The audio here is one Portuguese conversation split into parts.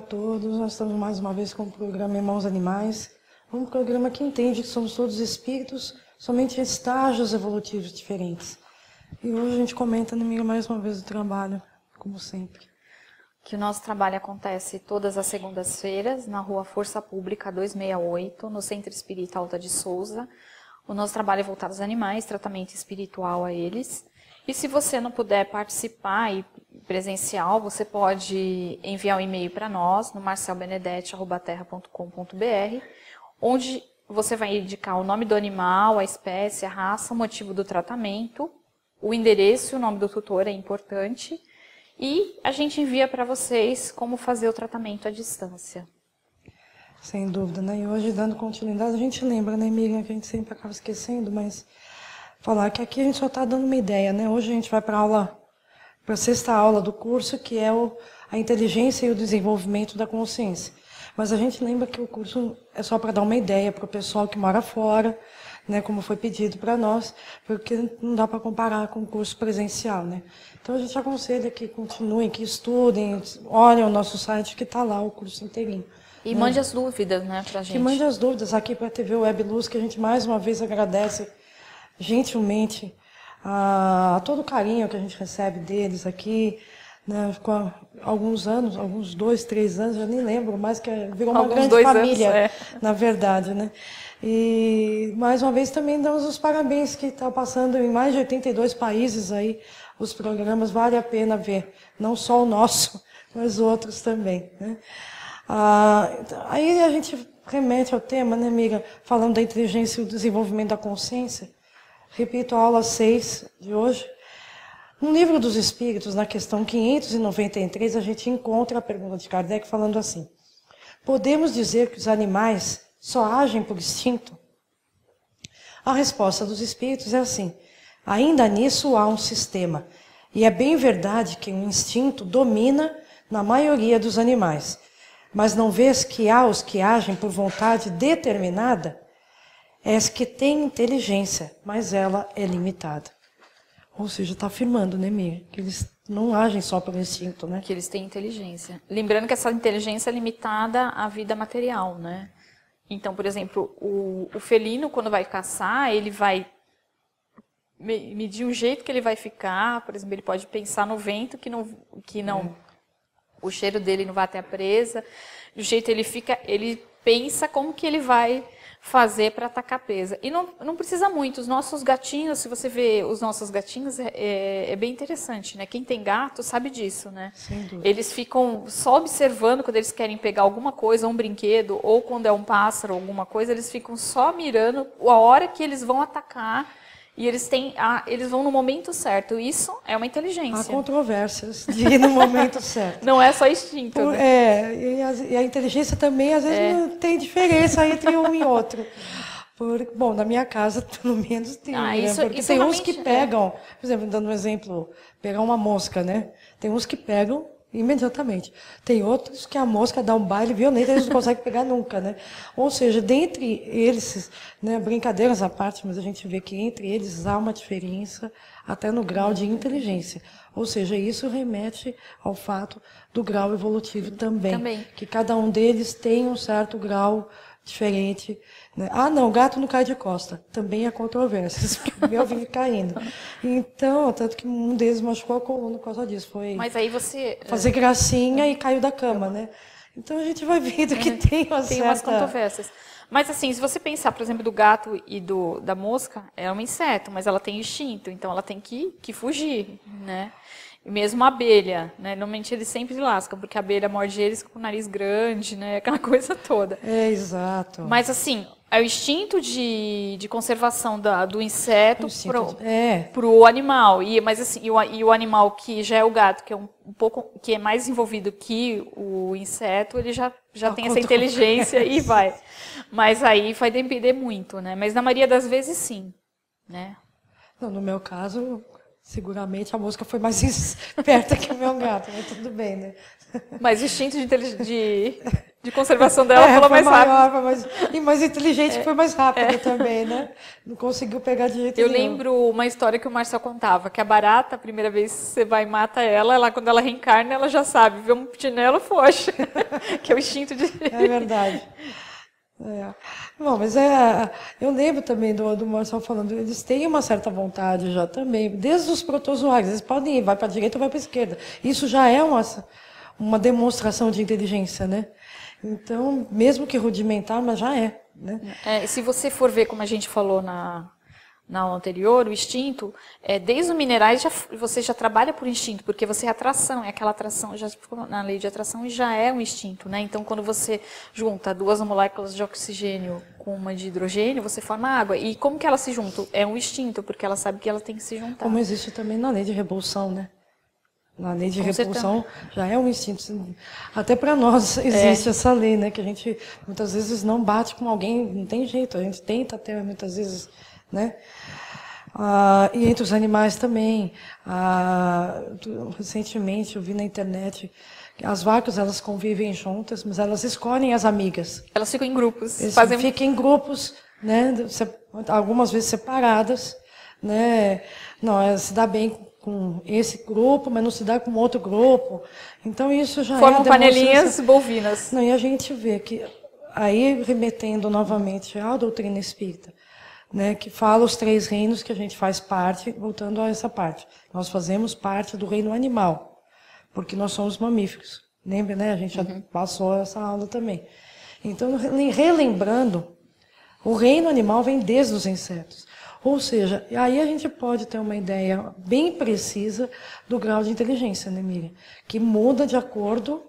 todos. Nós estamos mais uma vez com o programa Irmãos Animais, um programa que entende que somos todos espíritos, somente em estágios evolutivos diferentes. E hoje a gente comenta, né, amiga, mais uma vez o trabalho, como sempre. Que o nosso trabalho acontece todas as segundas-feiras, na Rua Força Pública 268, no Centro Espírita Alta de Souza. O nosso trabalho é voltado aos animais, tratamento espiritual a eles. E se você não puder participar e presencial, você pode enviar um e-mail para nós, no marcelbenedetti@terra.com.br, onde você vai indicar o nome do animal, a espécie, a raça, o motivo do tratamento, o endereço e o nome do tutor é importante. E a gente envia para vocês como fazer o tratamento à distância. Sem dúvida, né? E hoje, dando continuidade, a gente lembra, né, Miriam, que a gente sempre acaba esquecendo, mas falar que aqui a gente só está dando uma ideia, né? Hoje a gente vai para a sexta aula do curso, que é a inteligência e o desenvolvimento da consciência. Mas a gente lembra que o curso é só para dar uma ideia para o pessoal que mora fora, né, como foi pedido para nós, porque não dá para comparar com o curso presencial, né? Então a gente aconselha que continuem, que estudem, olhem o nosso site que está lá o curso inteirinho. E mande as dúvidas, né, pra gente. Que mande as dúvidas aqui para a TV Web Luz, que a gente mais uma vez agradece gentilmente a todo o carinho que a gente recebe deles aqui, né, com alguns anos, alguns 2, 3 anos, eu nem lembro, mas que virou uma grande família, na verdade, né? E mais uma vez também damos os parabéns, que está passando em mais de 82 países aí os programas, vale a pena ver, não só o nosso, mas outros também, né? Aí a gente remete ao tema, né, amiga, falando da inteligência e o desenvolvimento da consciência. Repito, a aula 6 de hoje. No Livro dos Espíritos, na questão 593, a gente encontra a pergunta de Kardec falando assim: podemos dizer que os animais só agem por instinto? A resposta dos Espíritos é assim: ainda nisso há um sistema, e é bem verdade que o instinto domina na maioria dos animais. Mas não vês que há os que agem por vontade determinada? És que têm inteligência, mas ela é limitada. Ou seja, está afirmando, né, Miriam, que eles não agem só pelo instinto, né? Que eles têm inteligência. Lembrando que essa inteligência é limitada à vida material, né? Então, por exemplo, o felino, quando vai caçar, ele vai medir o jeito que ele vai ficar. Por exemplo, ele pode pensar no vento que não o cheiro dele não vai até a presa. Do jeito que ele fica, ele pensa como que ele vai fazer para atacar a presa. E não precisa muito. Os nossos gatinhos, se você vê os nossos gatinhos, é bem interessante, né? Quem tem gato sabe disso, né? Sem dúvida. Eles ficam só observando quando eles querem pegar alguma coisa, um brinquedo, ou quando é um pássaro, alguma coisa, eles ficam só mirando a hora que eles vão atacar. E eles vão no momento certo. Isso é uma inteligência. Há controvérsias de ir no momento certo. Não é só instinto, né? E a inteligência também, às vezes, não tem diferença entre um e outro. Bom, na minha casa, pelo menos, tem. Porque tem uns que pegam, por exemplo, dando um exemplo, pegar uma mosca, né? Tem uns que pegam imediatamente. Tem outros que a mosca dá um baile violento e eles não conseguem pegar nunca, né? Ou seja, dentre eles, né, brincadeiras à parte, mas a gente vê que entre eles há uma diferença até no grau de inteligência. Ou seja, isso remete ao fato do grau evolutivo também. Que cada um deles tem um certo grau diferente, né? Ah, não, o gato não cai de costa. Também há controvérsias, porque o meu vive caindo. Então, tanto que um deles machucou a coluna por causa disso. Foi mas aí você fazer gracinha e caiu da cama, né? Então a gente vai vendo que tem umas controvérsias. Mas assim, se você pensar, por exemplo, do gato e da mosca, é um inseto, mas ela tem instinto, então ela tem que fugir, né? E mesmo a abelha, né? Normalmente eles sempre lascam, porque a abelha morde eles com o nariz grande, né? Aquela coisa toda. É, exato. Mas assim, é o instinto de conservação do inseto para o animal. Mas assim, e o animal que já é o gato, que é um pouco, que é mais envolvido que o inseto, ele já tem essa inteligência e vai. Mas aí vai depender muito, né? Mas na maioria das vezes sim, né? Não, no meu caso, Seguramente a mosca foi mais esperta que o meu gato, mas tudo bem, né? Mas o instinto de conservação dela falou mais rápido. E mais inteligente, foi mais rápido também, né? Não conseguiu pegar de jeito nenhum. Eu lembro uma história que o Marcel contava, que a barata, a primeira vez que você vai e mata ela, quando ela reencarna, ela já sabe, vê um chinelo, foge. Que é o instinto de... É verdade. Bom, mas eu lembro também do Marcel falando, eles têm uma certa vontade já também, desde os protozoários, eles podem ir, vai para a direita ou vai para a esquerda. Isso já é uma demonstração de inteligência, né? Então, mesmo que rudimentar, mas já é, né? Se você for ver, como a gente falou na aula anterior, o instinto, desde os minerais você já trabalha por instinto, porque você é atração, é aquela atração, já ficou na lei de atração e já é um instinto, né? Então, quando você junta 2 moléculas de oxigênio com uma de hidrogênio, você forma água. E como que elas se juntam? É um instinto, porque ela sabe que ela tem que se juntar. Como existe também na lei de repulsão, né? Na lei de repulsão já é um instinto. Até para nós existe essa lei, né? Que a gente muitas vezes não bate com alguém, não tem jeito, a gente tenta até muitas vezes, né? E entre os animais também. Recentemente eu vi na internet que as vacas elas convivem juntas, mas elas escolhem as amigas. Elas ficam em grupos. Ficam em grupos, né? Algumas vezes separadas, né? Não, ela se dá bem com esse grupo, mas não se dá com outro grupo. Então isso já formam panelinhas bovinas. Não, e a gente vê que, aí remetendo novamente à doutrina espírita, né, que fala os 3 reinos que a gente faz parte, voltando a essa parte. Nós fazemos parte do reino animal, porque nós somos mamíferos. Lembra, né? A gente já passou essa aula também. Então, relembrando, o reino animal vem desde os insetos. Ou seja, aí a gente pode ter uma ideia bem precisa do grau de inteligência, né, Miriam? Que muda de acordo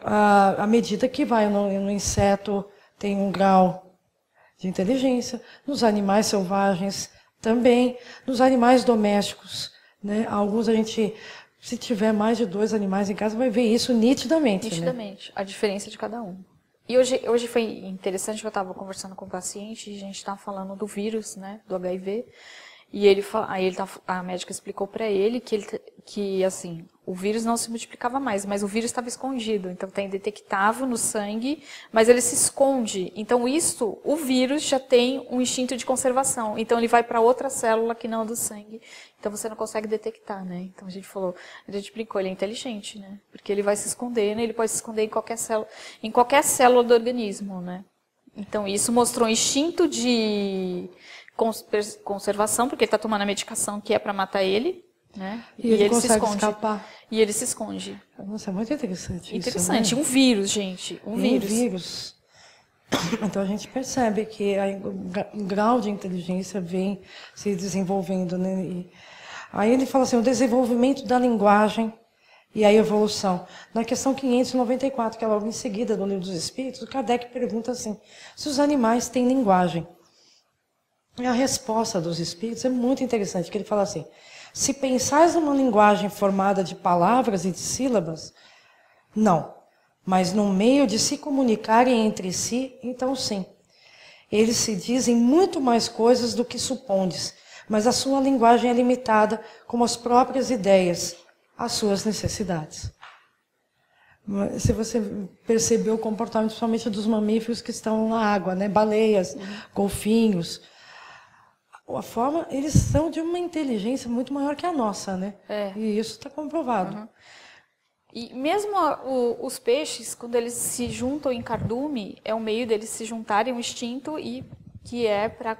à medida que vai. No inseto tem um grau de inteligência, nos animais selvagens também, nos animais domésticos, né? Alguns a gente, se tiver mais de 2 animais em casa, vai ver isso nitidamente. Nitidamente, né? A diferença de cada um. E hoje foi interessante que eu estava conversando com o paciente e a gente estava falando do vírus, né, do HIV. E a médica explicou para ele que assim, o vírus não se multiplicava mais, mas o vírus estava escondido. Então tem detectável no sangue, mas ele se esconde. Então o vírus já tem um instinto de conservação. Então ele vai para outra célula que não é do sangue. Então você não consegue detectar, né? Então a gente brincou, ele é inteligente, né? Porque ele vai se esconder, né? Ele pode se esconder em qualquer célula do organismo, né? Então isso mostrou um instinto de conservação, porque ele está tomando a medicação que é para matar ele, né? E ele consegue se esconde. Escapar. E ele se esconde. Nossa, é muito interessante interessante. Isso, né? Um vírus, gente. Um vírus. Então a gente percebe que o grau de inteligência vem se desenvolvendo, né? E aí ele fala assim, o desenvolvimento da linguagem e a evolução. Na questão 594, que é logo em seguida do Livro dos Espíritos, o Kardec pergunta assim, se os animais têm linguagem. E a resposta dos espíritos é muito interessante, que ele fala assim, se pensais numa linguagem formada de palavras e de sílabas, não, mas no meio de se comunicarem entre si, então sim. Eles se dizem muito mais coisas do que supondes, mas a sua linguagem é limitada como as próprias ideias, as suas necessidades. Se você percebeu o comportamento, principalmente dos mamíferos que estão na água, né? Baleias, golfinhos, a forma, eles são de uma inteligência muito maior que a nossa, né? E isso está comprovado. E mesmo os peixes, quando eles se juntam em cardume, é um meio deles se juntarem um instinto e que é para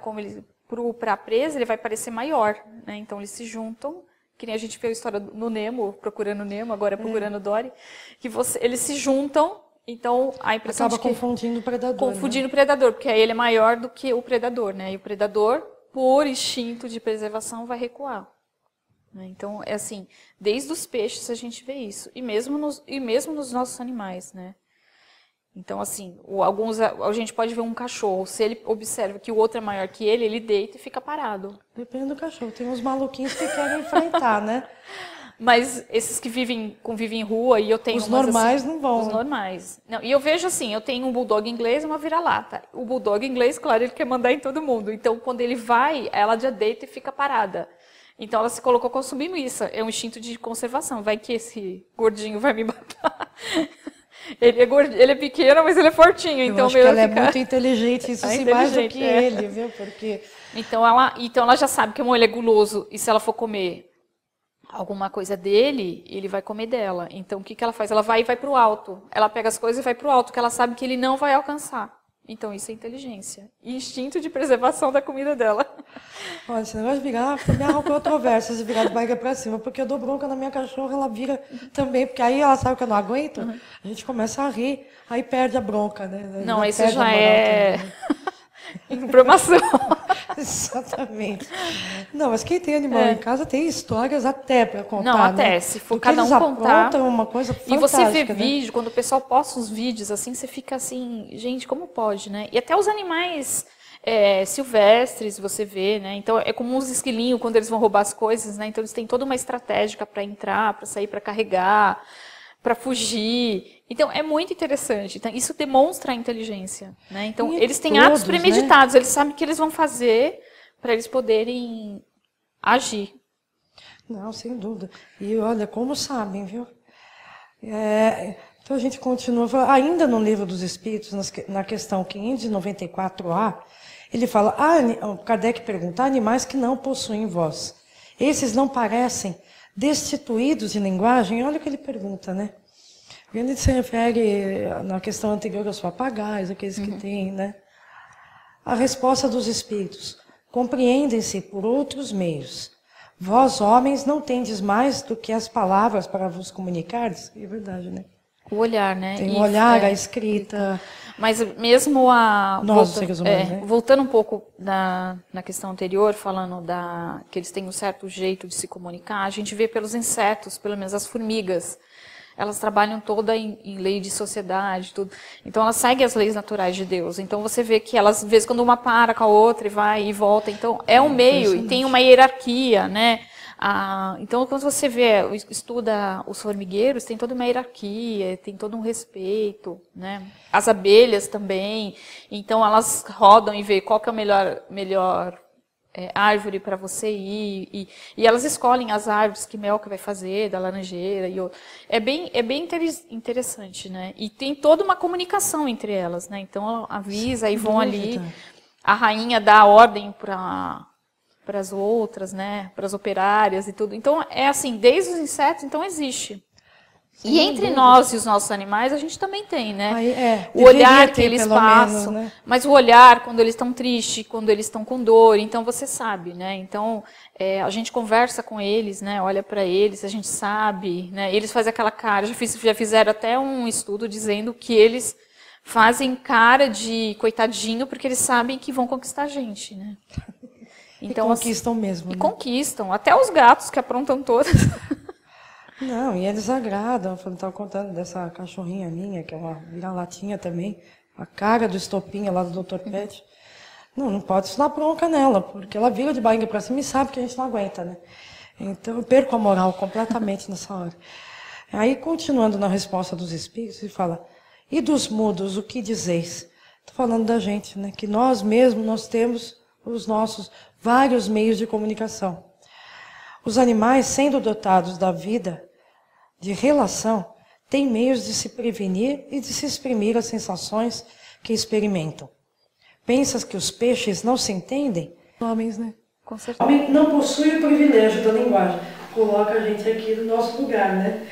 a presa ele vai parecer maior, né? Então eles se juntam, que nem a gente viu a história no Nemo, procurando Nemo, agora procurando Dory, que eles se juntam. Então, a impressão acaba confundindo o predador. Confundindo o predador, porque aí ele é maior do que o predador, né? E o predador, por instinto de preservação, vai recuar. Então, é assim, desde os peixes a gente vê isso. E mesmo nos nossos animais, né? Então, assim, a gente pode ver um cachorro, se ele observa que o outro é maior que ele deita e fica parado. Depende do cachorro. Tem uns maluquinhos que querem enfrentar, né? Mas esses que convivem em rua, e eu tenho os normais assim, não vão. Os normais. Não, e eu vejo assim, eu tenho um bulldog inglês e uma vira-lata. O bulldog inglês, claro, ele quer mandar em todo mundo. Então, quando ele vai, ela já deita e fica parada. Então ela se colocou como submissa. É um instinto de conservação. Vai que esse gordinho vai me matar. Ele é pequeno, mas ele é fortinho. Então, eu acho que ela é muito inteligente, isso sim, mais do que ele, viu? Porque... Então ela já sabe que ele é guloso, e se ela for comer alguma coisa dele, ele vai comer dela. Então o que ela faz? Ela vai para o alto. Ela pega as coisas e vai para o alto, porque ela sabe que ele não vai alcançar. Então isso é inteligência. E instinto de preservação da comida dela. Olha, esse negócio de virar, também é uma controvérsia, de virar de barriga pra cima, porque eu dou bronca na minha cachorra, ela vira também, porque aí ela sabe que eu não aguento, a gente começa a rir, aí perde a bronca, né? Não, isso já é informação. Exatamente. Não, mas quem tem animal em casa tem histórias até para contar. Não, até, né? se for cada um contar. Uma coisa fantástica, e você vê né? vídeo, quando o pessoal posta uns vídeos assim, você fica assim, gente, como pode, né? E até os animais silvestres, você vê, né? Então é como uns esquilinhos quando eles vão roubar as coisas, né? Então eles têm toda uma estratégia para entrar, para sair, para carregar, para fugir. Então é muito interessante. Então, isso demonstra a inteligência, né? Então eles têm atos premeditados, né? Eles sabem o que eles vão fazer para eles poderem agir. Não, sem dúvida. E olha, como sabem, viu? Então a gente continua, ainda no Livro dos Espíritos, na questão 594A, ele fala, o Kardec pergunta, animais que não possuem voz, esses não parecem destituídos de linguagem? Olha o que ele pergunta, né? Ele se refere na questão anterior aos papagaios, aqueles que têm, né? A resposta dos espíritos, compreendem-se por outros meios. Vós, homens, não tendes mais do que as palavras para vos comunicardes? É verdade, né? O olhar, né? Tem o olhar, a escrita. Mas mesmo seres humanos, né? Voltando um pouco na questão anterior, falando que eles têm um certo jeito de se comunicar, a gente vê pelos insetos, pelo menos as formigas. Elas trabalham toda em lei de sociedade, tudo. Então elas seguem as leis naturais de Deus. Então você vê que elas, às vezes, quando uma para com a outra e vai e volta, então é um meio e tem uma hierarquia, né? Então quando você estuda os formigueiros, tem toda uma hierarquia, tem todo um respeito, né? As abelhas também. Então elas rodam e veem qual que é o melhor árvore para você ir, e elas escolhem as árvores que mel que vai fazer, da laranjeira e outro. É bem interessante, né? E tem toda uma comunicação entre elas, né? Então avisa e vão ali, a rainha dá a ordem para as outras, né? Para as operárias e tudo. Então é assim, desde os insetos, então existe. E entre nós e os nossos animais, a gente também tem, né? O olhar que eles passam, né? Mas o olhar quando eles estão tristes, quando eles estão com dor, então você sabe, né? Então a gente conversa com eles, né? Olha para eles, a gente sabe, né? Eles fazem aquela cara, já fizeram até um estudo dizendo que eles fazem cara de coitadinho porque eles sabem que vão conquistar a gente, né? Então, e conquistam mesmo. E conquistam, até os gatos que aprontam todas. Não, e eles agradam. Eu estava contando dessa cachorrinha minha, que é uma vira-latinha também, a cara do estopinha lá do Dr. Pet. Não pode se dar bronca nela, porque ela vira de barriga para cima e sabe que a gente não aguenta, né? Então eu perco a moral completamente nessa hora. Aí, continuando na resposta dos espíritos, ele fala, e dos mudos, o que dizeis? Estou falando da gente, né? Que nós mesmos, nós temos os nossos vários meios de comunicação. Os animais, sendo dotados da vida de relação, têm meios de se prevenir e de se exprimir as sensações que experimentam. Pensas que os peixes não se entendem? Homens, né? Com certeza. O homem não possui o privilégio da linguagem. Coloca a gente aqui no nosso lugar, né?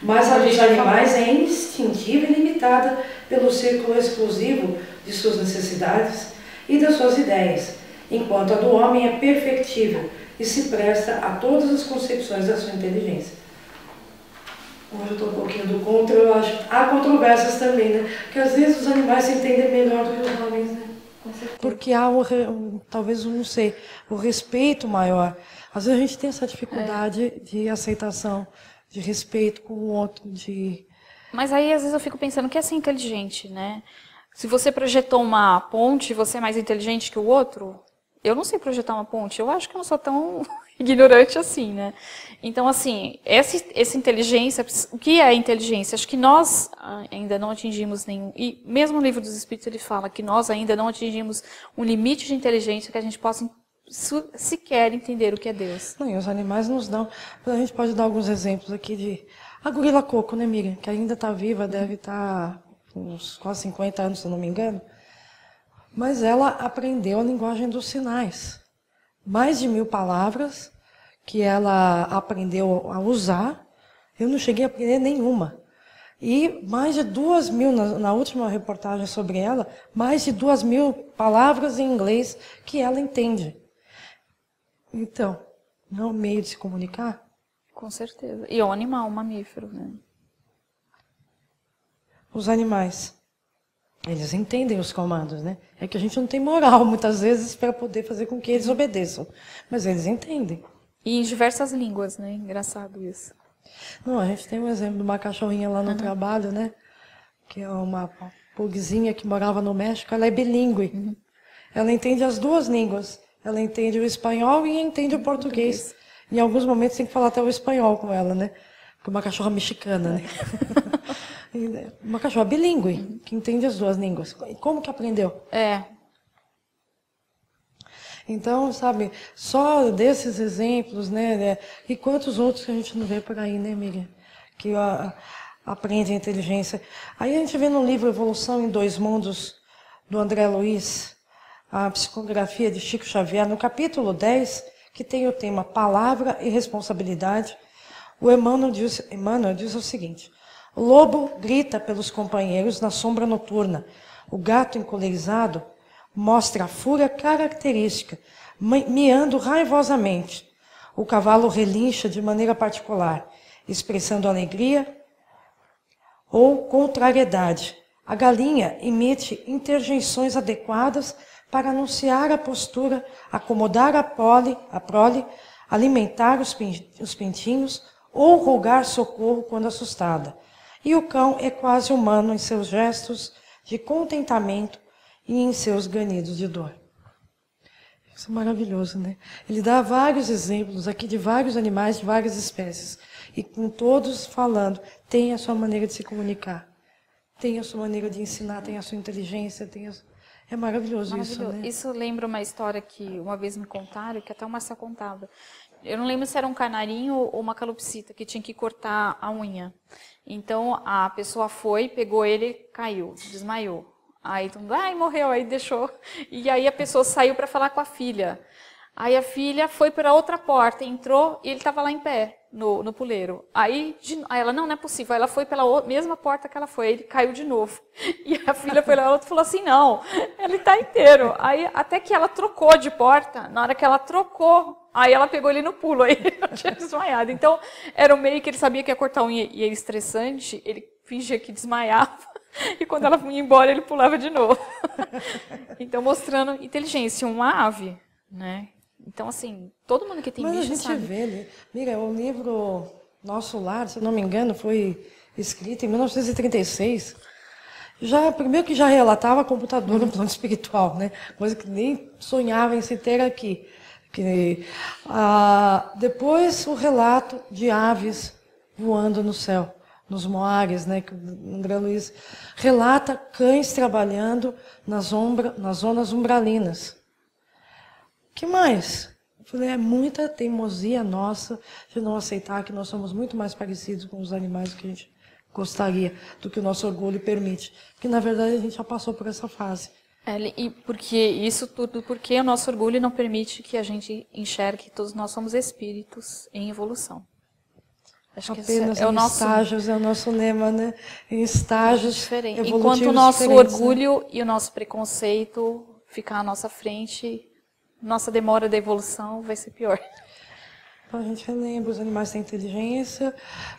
Mas a dos animais é instintiva e limitada pelo círculo exclusivo de suas necessidades e das suas ideias, enquanto a do homem é perfectível e se presta a todas as concepções da sua inteligência. Hoje eu estou um pouquinho do contra, eu acho. Há controvérsias também, né? Porque às vezes os animais se entendem melhor do que os homens, né? Com certeza. Porque há, talvez, não sei, o respeito maior. Às vezes a gente tem essa dificuldade de aceitação, de respeito com o outro, de... Mas aí, às vezes, eu fico pensando, o que é ser inteligente, né? Se você projetou uma ponte, você é mais inteligente que o outro? Eu não sei projetar uma ponte, eu acho que eu não sou tão ignorante assim, né? Então, assim, essa inteligência, o que é a inteligência? Acho que nós ainda não atingimos nenhum... E mesmo no Livro dos Espíritos ele fala que nós ainda não atingimos um limite de inteligência que a gente possa sequer entender o que é Deus. Não, e os animais nos dão... A gente pode dar alguns exemplos aqui de... A gorila coco, né, Miriam? Que ainda está viva, deve estar uns quase 50 anos, se eu não me engano. Mas ela aprendeu a linguagem dos sinais. Mais de 1000 palavras que ela aprendeu a usar. Eu não cheguei a aprender nenhuma. E mais de 2.000, na última reportagem sobre ela, mais de 2.000 palavras em inglês que ela entende. Então, não é um meio de se comunicar? Com certeza. E é um animal, um mamífero, né? Os animais, eles entendem os comandos, né? É que a gente não tem moral, muitas vezes, para poder fazer com que eles obedeçam. Mas eles entendem. E em diversas línguas, né? Engraçado isso. Não, a gente tem um exemplo de uma cachorrinha lá no trabalho, né? Que é uma pugzinha que morava no México, ela é bilíngue. Ela entende as duas línguas. Ela entende o espanhol e entende o português. Em alguns momentos tem que falar até o espanhol com ela, né? Porque uma cachorra mexicana, né? Uma cachorra bilíngue, que entende as duas línguas. Como que aprendeu? Então, sabe, só desses exemplos, né? E quantos outros que a gente não vê por aí, né, Miriam? Que aprende a inteligência. Aí a gente vê no livro Evolução em Dois Mundos, do André Luiz, a psicografia de Chico Xavier, no capítulo 10, que tem o tema Palavra e Responsabilidade, o Emmanuel diz o seguinte: o lobo grita pelos companheiros na sombra noturna. O gato encolerizado mostra a fúria característica, miando raivosamente. O cavalo relincha de maneira particular, expressando alegria ou contrariedade. A galinha emite interjeições adequadas para anunciar a postura, acomodar a prole, alimentar os pintinhos ou rogar socorro quando assustada. E o cão é quase humano em seus gestos de contentamento e em seus ganidos de dor. Isso é maravilhoso, né? Ele dá vários exemplos aqui de vários animais, de várias espécies. E com todos falando, tem a sua maneira de se comunicar. Tem a sua maneira de ensinar, tem a sua inteligência, É maravilhoso isso, né? Isso lembra uma história que uma vez me contaram, que até o Marcelo contava. Eu não lembro se era um canarinho ou uma calopsita que tinha que cortar a unha. Então, a pessoa foi, pegou ele, caiu, desmaiou. Aí todo mundo, morreu, aí deixou. E aí a pessoa saiu para falar com a filha. Aí a filha foi para outra porta, entrou e ele estava lá em pé, no puleiro. Aí ela, não é possível. Aí ela foi pela mesma porta que ela foi, aí ele caiu de novo. E a filha foi lá e falou assim, não, ele está inteiro. Aí até que ela trocou de porta, na hora que ela trocou, aí ela pegou ele no pulo, aí ele tinha desmaiado. Então, era um meio que ele sabia que ia cortar a unha e era estressante, ele fingia que desmaiava. E quando ela ia embora, ele pulava de novo. Então, mostrando inteligência, uma ave, né? Então, assim, todo mundo que tem bicho sabe. Mas a gente vê, né? Mira, o livro Nosso Lar, se eu não me engano, foi escrito em 1936. Primeiro que já relatava computador no plano espiritual, né? Coisa que nem sonhava em se ter aqui. Depois o relato de aves voando no céu, nos moares, né? Que o André Luiz relata cães trabalhando nas zonas umbralinas. Que mais? Eu falei, é muita teimosia nossa de não aceitar que nós somos muito mais parecidos com os animais do que a gente gostaria, do que o nosso orgulho permite. Porque, na verdade, a gente já passou por essa fase. E isso tudo porque o nosso orgulho não permite que a gente enxergue que todos nós somos espíritos em evolução. Acho apenas que é o nosso estágios, é o nosso lema, né? Em estágios diferentes. Enquanto o nosso orgulho, né? E o nosso preconceito ficar à nossa frente, nossa demora da evolução vai ser pior. Então, a gente relembra, os animais têm inteligência,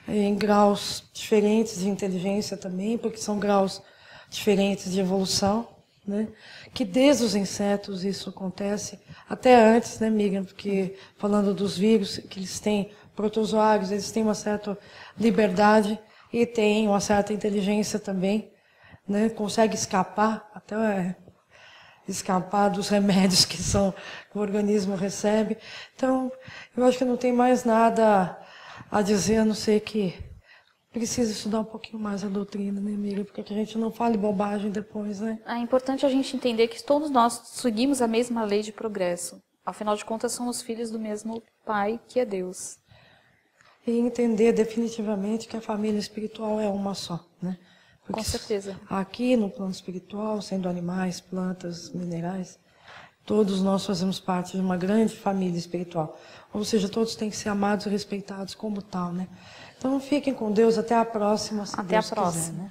em graus diferentes de inteligência também, porque são graus diferentes de evolução, né? Que desde os insetos isso acontece, até antes, né, Miriam? Porque falando dos vírus, que eles têm protozoários, eles têm uma certa liberdade e têm uma certa inteligência também, né? Consegue escapar, até escapar dos remédios que o organismo recebe. Então, eu acho que não tem mais nada a dizer, a não ser que precisa estudar um pouquinho mais a doutrina, né, Miriam? Porque que a gente não fale bobagem depois, né? É importante a gente entender que todos nós seguimos a mesma lei de progresso. afinal de contas, somos filhos do mesmo Pai, que é Deus. E entender definitivamente que a família espiritual é uma só, né? Porque com certeza. Aqui no plano espiritual, sendo animais, plantas, minerais, todos nós fazemos parte de uma grande família espiritual. Ou seja, todos têm que ser amados e respeitados como tal, né? Então fiquem com Deus, até a próxima, se Deus quiser, né?